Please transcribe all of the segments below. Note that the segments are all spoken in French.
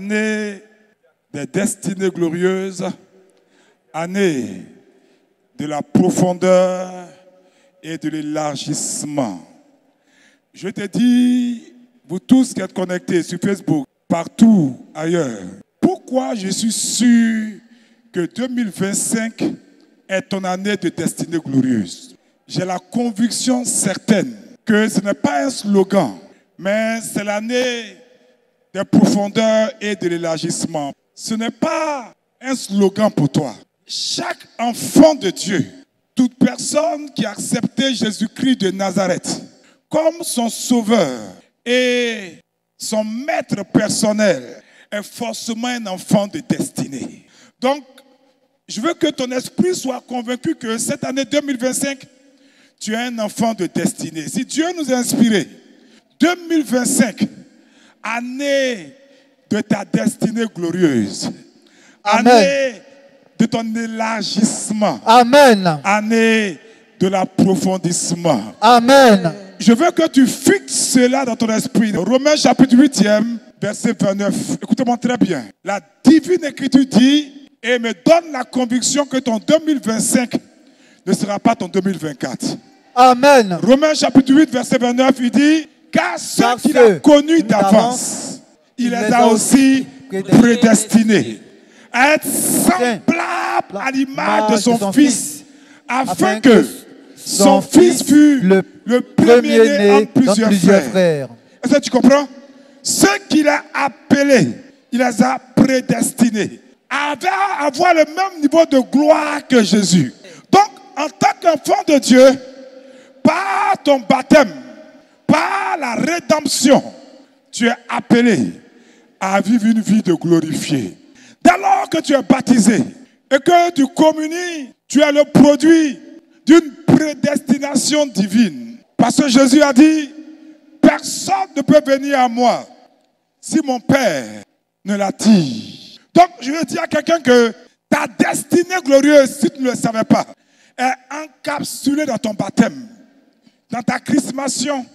Année des destinées glorieuses, année de la profondeur et de l'élargissement. Je te dis, vous tous qui êtes connectés sur Facebook, partout ailleurs, pourquoi je suis sûr que 2025 est ton année de destinée glorieuse. J'ai la conviction certaine que ce n'est pas un slogan, mais c'est l'année des profondeurs et de l'élargissement. Ce n'est pas un slogan pour toi. Chaque enfant de Dieu, toute personne qui a accepté Jésus-Christ de Nazareth comme son sauveur et son maître personnel est forcément un enfant de destinée. Donc, je veux que ton esprit soit convaincu que cette année 2025, tu es un enfant de destinée. Si Dieu nous a inspirés, 2025, année de ta destinée glorieuse. Amen. Année de ton élargissement. Amen. Année de l'approfondissement. Amen. Je veux que tu fixes cela dans ton esprit. Romains chapitre 8e, verset 29. Écoutez-moi très bien. La divine écriture dit et me donne la conviction que ton 2025 ne sera pas ton 2024. Amen. Romains chapitre 8, verset 29, il dit car ceux qu'il a connus d'avance, il les a aussi prédestinés à être semblables à l'image de son Fils, afin que son Fils fût le premier-né en plusieurs frères. Est-ce que tu comprends? Ceux qu'il a appelés, il les a prédestinés à avoir le même niveau de gloire que Jésus. Donc, en tant qu'enfant de Dieu, par ton baptême, par la rédemption, tu es appelé à vivre une vie de glorifié. Dès lors que tu es baptisé et que tu communies, tu es le produit d'une prédestination divine. Parce que Jésus a dit, personne ne peut venir à moi si mon Père ne l'attire. Donc, je veux dire à quelqu'un que ta destinée glorieuse, si tu ne le savais pas, est encapsulée dans ton baptême, dans ta chrismation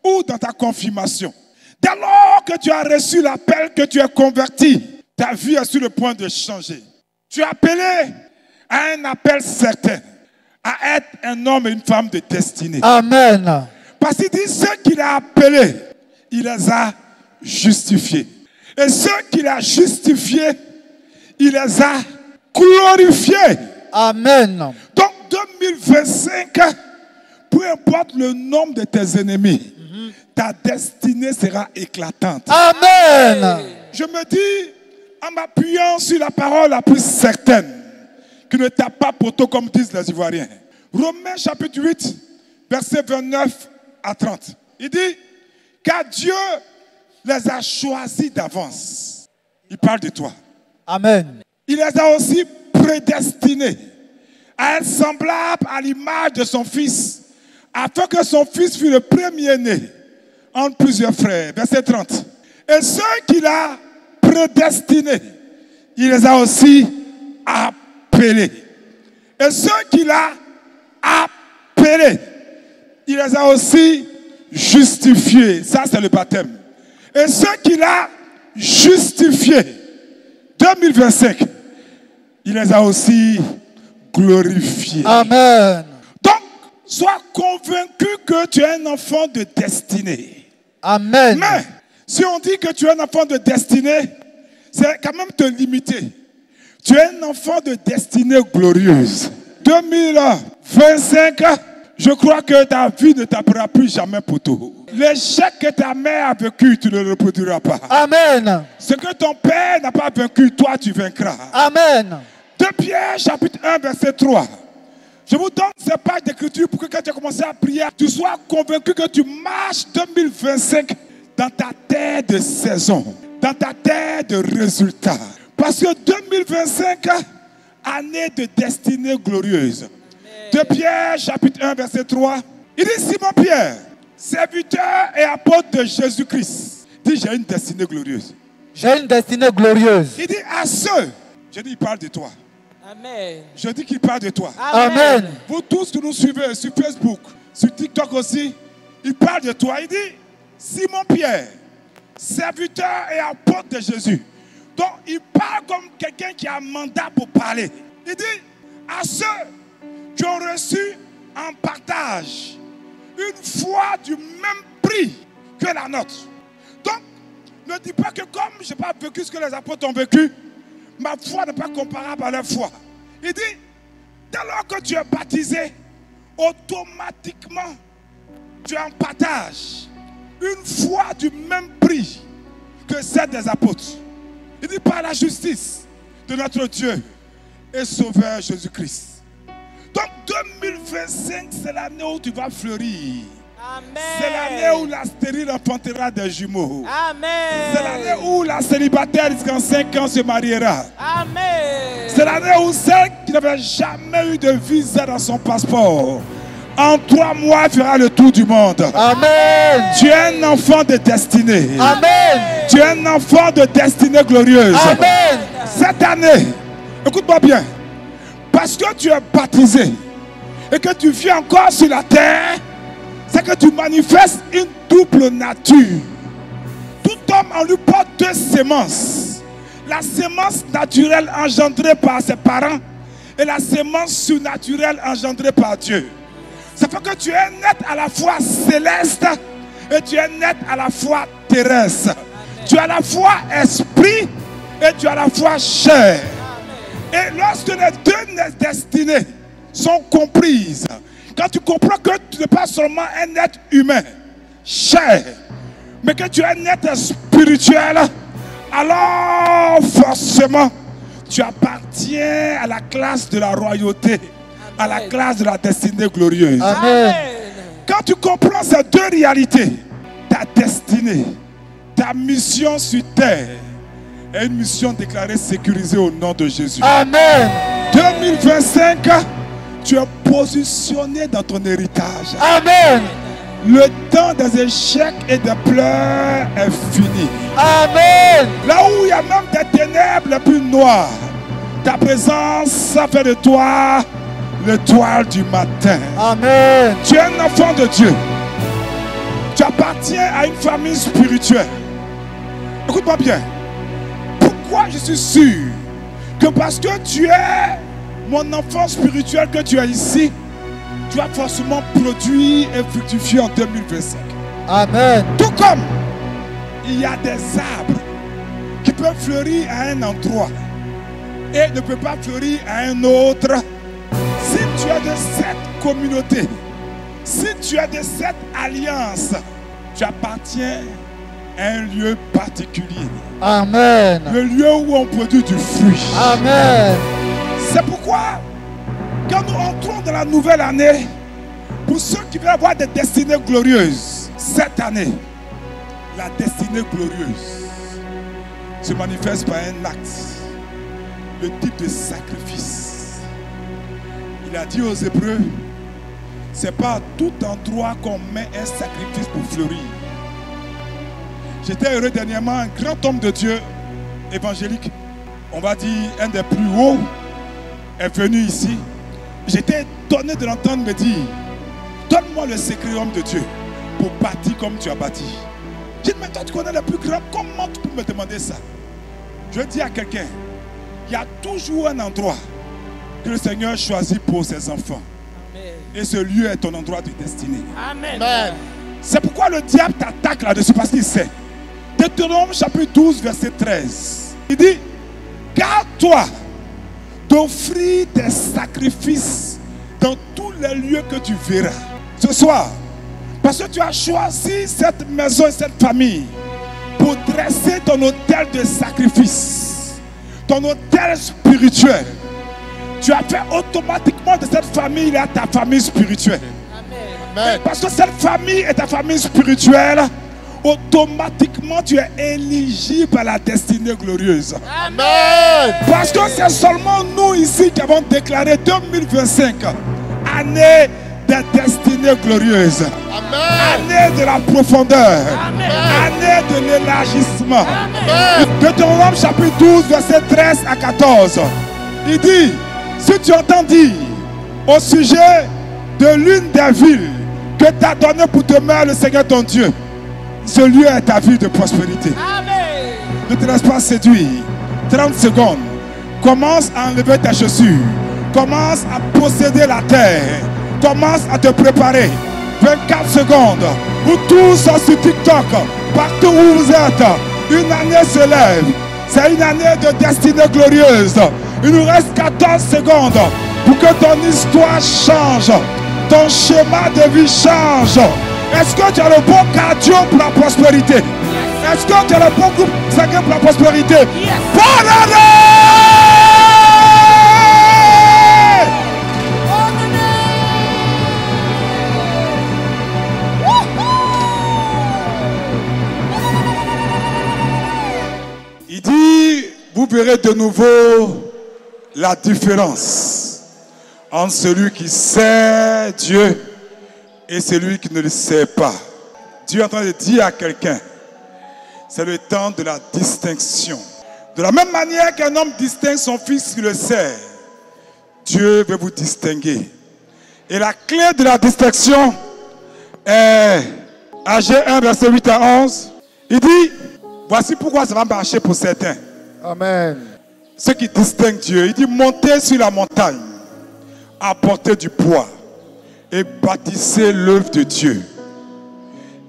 ou dans ta confirmation. Dès lors que tu as reçu l'appel, que tu es converti, ta vie est sur le point de changer. Tu es appelé à un appel certain, à être un homme et une femme de destinée. Amen. Parce qu'il dit, ceux qu'il a appelés, il les a justifiés. Et ceux qu'il a justifiés, il les a glorifiés. Amen. Donc 2025, peu importe le nombre de tes ennemis, ta destinée sera éclatante. Amen. Je me dis, en m'appuyant sur la parole la plus certaine, qui ne tape pas poteau comme disent les Ivoiriens. Romains chapitre 8, verset 29 à 30. Il dit, car Dieu les a choisis d'avance. Il parle de toi. Amen. Il les a aussi prédestinés à être semblables à l'image de son Fils, afin que son Fils fût le premier-né entre plusieurs frères. Verset 30. Et ceux qu'il a prédestinés, il les a aussi appelés. Et ceux qu'il a appelés, il les a aussi justifiés. Ça, c'est le baptême. Et ceux qu'il a justifiés, 2025, il les a aussi glorifiés. Amen. Donc, sois convaincu que tu es un enfant de destinée. Amen. Mais, si on dit que tu es un enfant de destinée, c'est quand même te limiter. Tu es un enfant de destinée glorieuse. 2025, je crois que ta vie ne t'appellera plus jamais poteau. L'échec que ta mère a vécu, tu ne le reproduiras pas. Amen. Ce que ton père n'a pas vaincu, toi tu vaincras. Amen. 2 Pierre chapitre 1 verset 3. Je vous donne ces pages d'écriture pour que quand tu as commencé à prier, tu sois convaincu que tu marches 2025 dans ta terre de saison, dans ta terre de résultats. Parce que 2025, année de destinée glorieuse. 2 Pierre chapitre 1 verset 3. Il dit Simon Pierre, serviteur et apôtre de Jésus-Christ. Il dit j'ai une destinée glorieuse. J'ai une destinée glorieuse. Il dit à ceux, je dis il parle de toi. Amen. Je dis qu'il parle de toi. Amen. Vous tous qui nous suivez sur Facebook, sur TikTok aussi, il parle de toi. Il dit Simon Pierre, serviteur et apôtre de Jésus, Donc, il parle comme quelqu'un qui a un mandat pour parler. Il dit à ceux qui ont reçu en partage une foi du même prix que la nôtre. Donc, ne dis pas que comme je n'ai pas vécu ce que les apôtres ont vécu, ma foi n'est pas comparable à leur foi. Il dit, dès lors que tu es baptisé, automatiquement, tu en partages une foi du même prix que celle des apôtres. Il dit par la justice de notre Dieu et Sauveur Jésus-Christ. Donc 2025, c'est l'année où tu vas fleurir. Amen. C'est l'année où la stérile enfantera des jumeaux. Amen. C'est l'année où la célibataire jusqu'en 5 ans se mariera. Amen. C'est l'année où celle qui n'avait jamais eu de visa dans son passeport, en 3 mois, fera le tour du monde. Amen. Tu es un enfant de destinée. Amen. Tu es un enfant de destinée glorieuse. Amen. Cette année, écoute-moi bien, parce que tu es baptisé et que tu vis encore sur la terre, c'est que tu manifestes une double nature. Tout homme en lui porte 2 sémences. La sémence naturelle engendrée par ses parents et la sémence surnaturelle engendrée par Dieu. Ça fait que tu es net à la fois céleste et tu es net à la fois terrestre. Amen. Tu as la foi esprit et tu as la foi chair. Amen. Et lorsque les 2 destinées sont comprises, quand tu comprends que tu n'es pas seulement un être humain, chair, mais que tu es un être spirituel, alors forcément tu appartiens à la classe de la royauté. À la classe de la destinée glorieuse. Amen. Quand tu comprends ces 2 réalités, ta destinée, ta mission sur terre est une mission déclarée sécurisée au nom de Jésus. Amen. 2025, tu es positionné dans ton héritage. Amen. Le temps des échecs et des pleurs est fini. Amen. Là où il y a même des ténèbres les plus noires, ta présence fait de toi l'étoile du matin. Amen. Tu es un enfant de Dieu. Tu appartiens à une famille spirituelle. Écoute-moi bien. Pourquoi je suis sûr que parce que tu es mon enfant spirituel, que tu es ici, tu vas forcément produire et fructifier en 2025. Amen. Tout comme il y a des arbres qui peuvent fleurir à un endroit et ne peuvent pas fleurir à un autre. Si tu es de cette communauté, si tu es de cette alliance, tu appartiens à un lieu particulier. Amen. Le lieu où on produit du fruit. Amen. C'est pourquoi, quand nous entrons dans la nouvelle année, pour ceux qui veulent avoir des destinées glorieuses, cette année, la destinée glorieuse se manifeste par un acte, le type de sacrifice. Il a dit aux Hébreux, c'est pas à tout endroit qu'on met un sacrifice pour fleurir. J'étais heureux dernièrement, un grand homme de Dieu, évangélique, on va dire un des plus hauts, est venu ici. J'étais étonné de l'entendre me dire, donne-moi le secret, homme de Dieu, pour bâtir comme tu as bâti. J'ai dit, mais toi tu connais le plus grand, comment tu peux me demander ça? Je dis à quelqu'un, il y a toujours un endroit que le Seigneur choisit pour ses enfants. Amen. Et ce lieu est ton endroit de destinée. Amen. C'est pourquoi le diable t'attaque là-dessus, parce qu'il sait. Deutéronome chapitre 12, verset 13. Il dit, garde-toi d'offrir des sacrifices dans tous les lieux que tu verras. Ce soir, parce que tu as choisi cette maison et cette famille pour dresser ton autel de sacrifice, ton autel spirituel. Tu as fait automatiquement de cette famille là ta famille spirituelle. Amen. Parce que cette famille est ta famille spirituelle, automatiquement tu es éligible à la destinée glorieuse. Amen. Parce que c'est seulement nous ici qui avons déclaré 2025, année des destinées glorieuses. Amen. Année de la profondeur. Amen. Année de l'élargissement. Deutéronome chapitre 12, verset 13 à 14. Il dit, si tu entends dire au sujet de l'une des villes que t'as donné pour demeurer le Seigneur ton Dieu, ce lieu est ta ville de prospérité. Amen. Ne te laisse pas séduire 30 secondes. Commence à enlever tes chaussures. Commence à posséder la terre. Commence à te préparer. 24 secondes. Vous tous sur TikTok, partout où vous êtes, une année se lève. C'est une année de destinée glorieuse. Il nous reste 14 secondes pour que ton histoire change. Ton schéma de vie change. Est-ce que tu as le bon cardio pour la prospérité? Est-ce que tu as le bon groupe sanguin pour la prospérité? Bonne année! Il dit, vous verrez de nouveau la différence entre celui qui sait Dieu et celui qui ne le sait pas. Dieu est en train de dire à quelqu'un, c'est le temps de la distinction. De la même manière qu'un homme distingue son fils qui le sait, Dieu veut vous distinguer. Et la clé de la distinction est Agé 1, verset 8 à 11. Il dit, voici pourquoi ça va marcher pour certains. Amen. Ceux qui distinguent Dieu. Il dit, montez sur la montagne, apportez du poids et bâtissez l'œuvre de Dieu.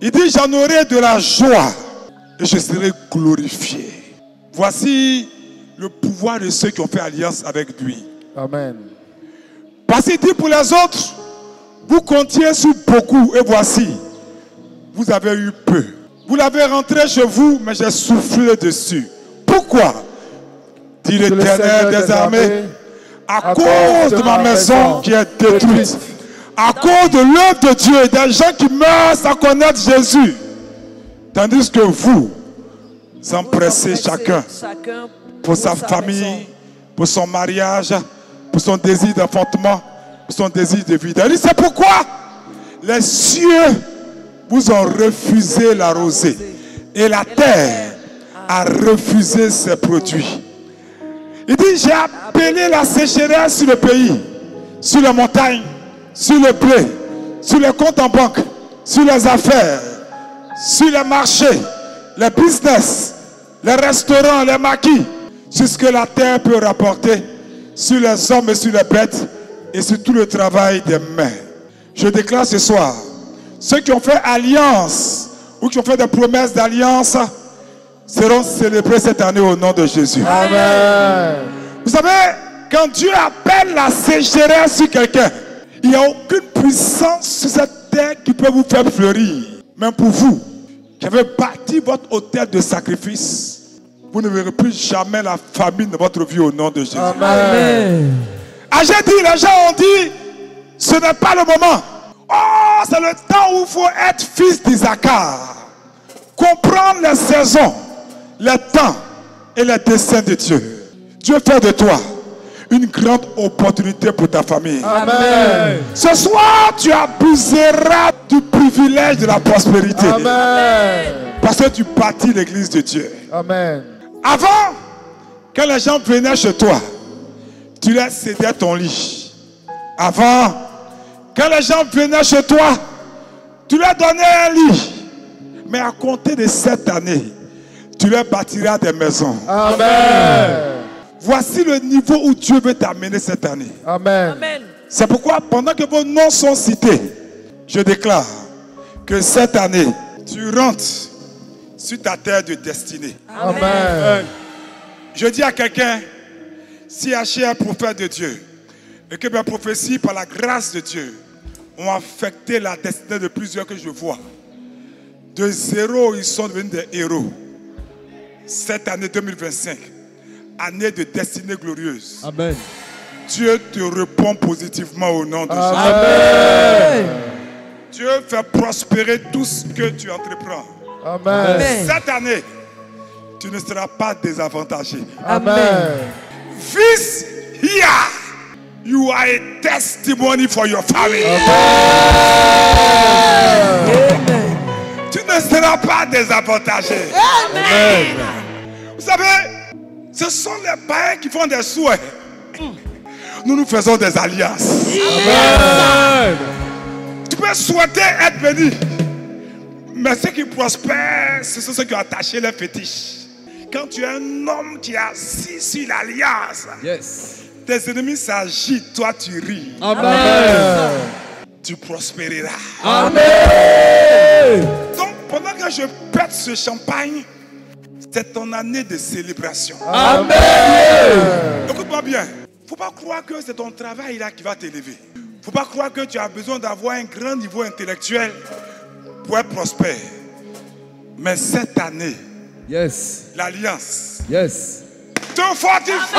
Il dit, j'en aurai de la joie et je serai glorifié. Voici le pouvoir de ceux qui ont fait alliance avec lui. Amen. Parce qu'il dit pour les autres, vous comptiez sur beaucoup et voici, vous avez eu peu. Vous l'avez rentré chez vous, mais j'ai soufflé dessus. Pourquoi? Dit l'Éternel des armées, à cause de ma maison qui est détruite, à cause de l'œuvre de Dieu, des gens qui meurent sans connaître Jésus. Tandis que vous empressez chacun pour sa famille, pour son mariage, pour son désir d'enfantement, pour son désir de vie. Il dit, c'est pourquoi les cieux vous ont refusé la rosée et la terre a refusé ses produits. Il dit, j'ai appelé la sécheresse sur le pays, sur les montagnes, sur le blé, sur les comptes en banque, sur les affaires, sur les marchés, les business, les restaurants, les maquis, sur ce que la terre peut rapporter, sur les hommes et sur les bêtes et sur tout le travail des mains. Je déclare ce soir, ceux qui ont fait alliance ou qui ont fait des promesses d'alliance seront célébrés cette année au nom de Jésus. Amen. Vous savez, quand Dieu appelle la sécheresse sur quelqu'un, il n'y a aucune puissance sur cette terre qui peut vous faire fleurir. Même pour vous, qui avez bâti votre autel de sacrifice, vous ne verrez plus jamais la famine de votre vie au nom de Jésus. Amen. J'ai dit, les gens ont dit, ce n'est pas le moment. Oh, c'est le temps où il faut être fils d'Isaacar. Comprendre les saisons, les temps et les desseins de Dieu. Dieu fait de toi une grande opportunité pour ta famille. Amen. Ce soir, tu abuseras du privilège de la prospérité. Amen. Parce que tu bâtis l'église de Dieu. Amen. Avant, quand les gens venaient chez toi, tu leur cédais ton lit. Avant, quand les gens venaient chez toi, tu leur donnais un lit. Mais à compter de cette année, tu leur bâtiras des maisons. Amen. Voici le niveau où Dieu veut t'amener cette année. Amen. Amen. C'est pourquoi pendant que vos noms sont cités, je déclare que cette année, tu rentres sur ta terre de destinée. Amen. Je dis à quelqu'un, si Haché est un prophète de Dieu, et que mes prophéties par la grâce de Dieu ont affecté la destinée de plusieurs que je vois, de zéro, ils sont devenus des héros. Cette année 2025, année de destinée glorieuse. Amen. Dieu te répond positivement au nom de Jésus. Amen. Dieu fait prospérer tout ce que tu entreprends. Amen. Cette année, tu ne seras pas désavantagé. Amen. This year, you are a testimony for your family. Amen. Tu ne seras pas désavantagé. Amen. Vous savez, ce sont les païens qui font des souhaits. Nous faisons des alliances. Amen. Tu peux souhaiter être béni. Mais ceux qui prospèrent, ce sont ceux qui ont attaché les fétiches. quand tu es un homme qui est assis sur l'alliance, Yes. tes ennemis s'agitent, toi tu ris. Amen. Tu prospéreras. Amen. Donc, pendant que je pète ce champagne, c'est ton année de célébration. Amen. Écoute-moi bien. Il ne faut pas croire que c'est ton travail là qui va t'élever. Il ne faut pas croire que tu as besoin d'avoir un grand niveau intellectuel pour être prospère. Mais cette année, Yes. l'alliance Yes. te fortifie.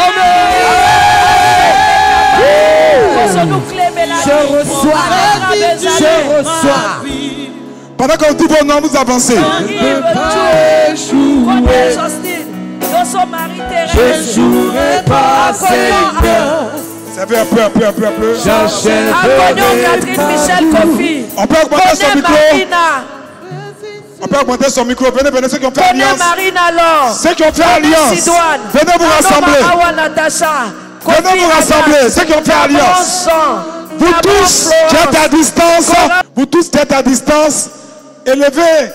Je reçois. Je reçois. Pendant qu'on dit vos noms, vous avancez. Je jouerai pas, Seigneur. Ça fait un peu. Catherine Michel Kofi. On peut augmenter son micro. On peut augmenter son micro. Venez, ceux qui ont fait alliance. Ceux qui ont fait alliance. Venez vous rassembler. Venez vous rassembler. Ceux qui ont fait alliance. Vous tous qui êtes à distance. Vous tous qui êtes à distance. Élevez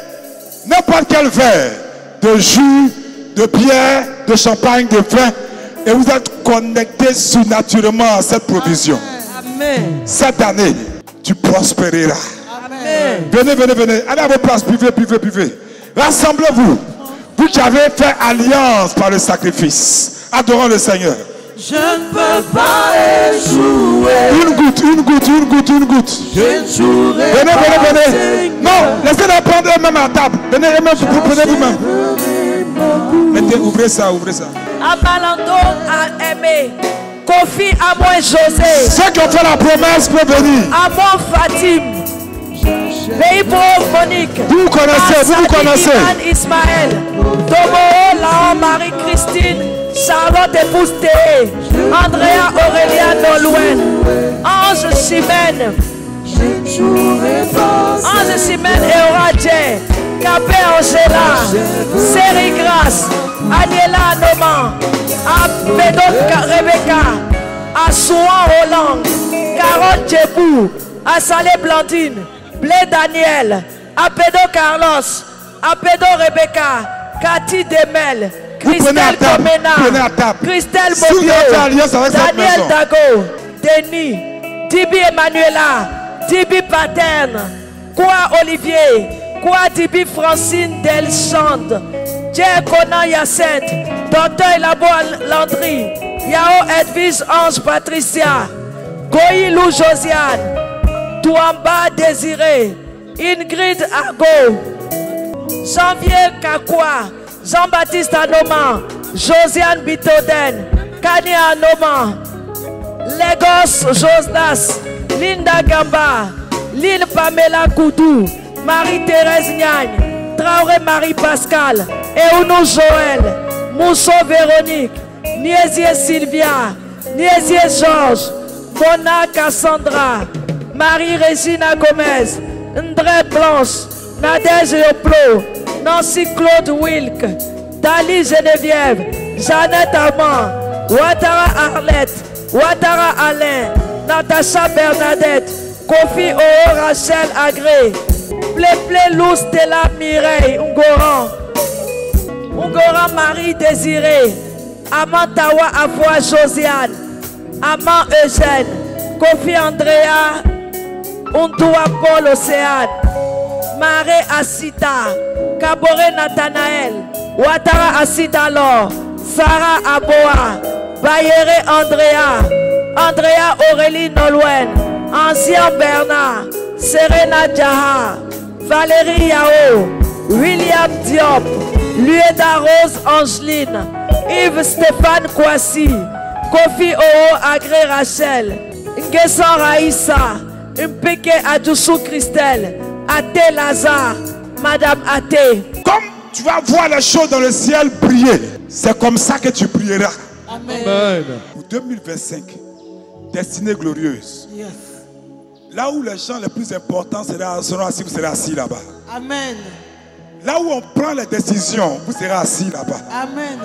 n'importe quel verre de jus, de bière, de champagne, de vin. Et vous êtes connectés surnaturellement à cette provision. Amen. Cette année, tu prospéreras. Amen. Venez. Allez à vos places, buvez. Rassemblez-vous. Vous qui avez fait alliance par le sacrifice. Adorons le Seigneur. Je ne peux pas échouer. Une goutte. Je ne jouerai Venez. pas, Seigneur. Non, laissez-les prendre eux-mêmes à table. Venez, vous prenez vous-même. Mettez, ouvrez ça. Amalando a aimé. Kofi à moi José. Ceux qui ont fait la promesse peuvent venir. À moi Fatim. Veibro Monique. Vous connaissez. Iman Ismaël. Tomo Laon Marie-Christine. Charlotte épouse Théé. Andrea Aurélia Nolwenn. Ange Chimène. Ange Chimène et Oradje. Capé Angela. Série Grace. Aniela Noman. Apedo Rebecca. Assouan Roland. Carole Djebou. Assalé Blandine. Blé Daniel. Apedo Carlos. Apedo Rebecca. Cathy Demel. Christelle Comena. Christelle Bobio. Daniel Dago. Denis. Dibi Emmanuela. Dibi Paterne. Quoi Olivier. Quoi Dibi Francine Delchande. Dje Conan Yacinthe. Docteur Labo Landry. Yao Edwige Ange Patricia. Goïlou Josiane. Touamba Désiré. Ingrid Argo. Janvier Kakwa. Jean-Baptiste Anoman. Josiane Bitoden. Kani Anoman. Lagos Josnas. Linda Gamba. Lille Pamela Koudou. Marie-Thérèse Niagne. Traoré Marie-Pascal. Eunou Joël. Mousseau Véronique. Niesier Sylvia. Niesier Georges. Mona Cassandra. Marie-Régina Gomez. Ndré Blanche. Nadège Yoplo. Nancy Claude Wilk. Dali Geneviève. Jeannette Armand. Ouattara Arlette. Ouattara Alain. Natacha Bernadette. Kofi Oo Rachel Agré. Plé Lou Stella Mireille Ungoran Marie Désiré. Amantawa Avoua Josiane. Aman Eugène. Kofi Andrea. Undoua Paul Océane. Maré Asita. Kabore Nathanaël. Ouattara Asita Lor. Sarah Aboa. Bayere Andrea. Andrea Aurélie Nolwenn. Ancien Bernard. Serena Djaha. Valérie Yao. William Diop. Lueda Rose Angeline. Yves Stéphane Kwasi. Kofi Oo Agré Rachel. Ngesan Raïssa. Mpeke Adjoussou Christelle. Athé Lazare. Madame Athé. Comme tu vas voir les choses dans le ciel briller, c'est comme ça que tu prieras. Amen. Pour 2025, destinée glorieuse. Yes. Là où les gens les plus importants seront assis, vous serez assis là-bas. Amen. Là où on prend les décisions, vous serez assis là-bas. Amen.